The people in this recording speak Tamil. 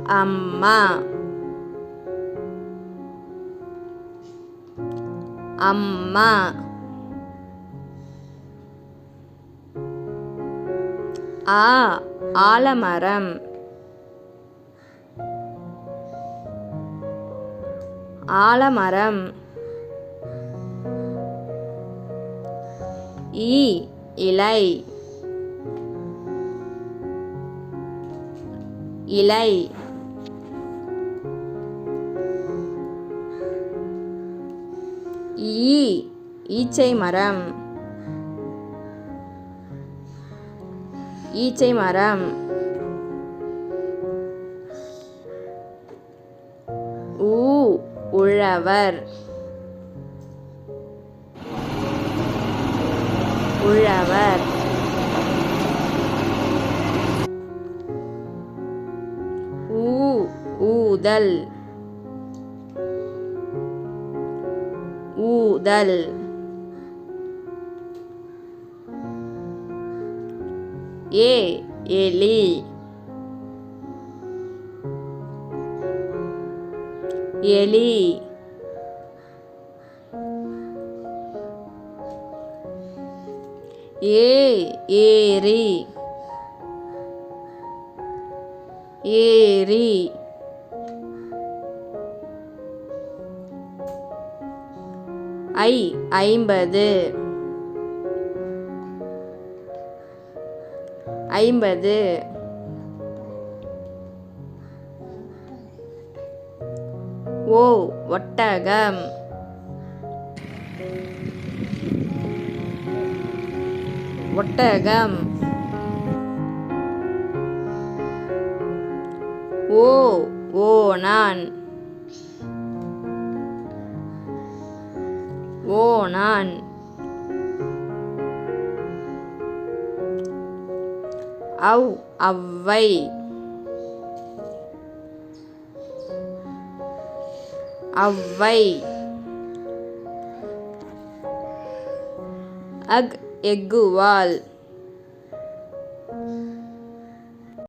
அம்மா. அம்மா. ஆலமரம். ஆலமரம். இலை. இலை. ஈச்சை மரம். ஈச்சை மரம். உழவர். உழவர். ஊதல். ஊதல். எலி. எலி. ஏரி. ஏரி. ஐம்பது. 50. ஒட்டகம். ஒட்டகம். ஓணான். ஓணான். ஒளவை. ஒளவை. எக்குவால்.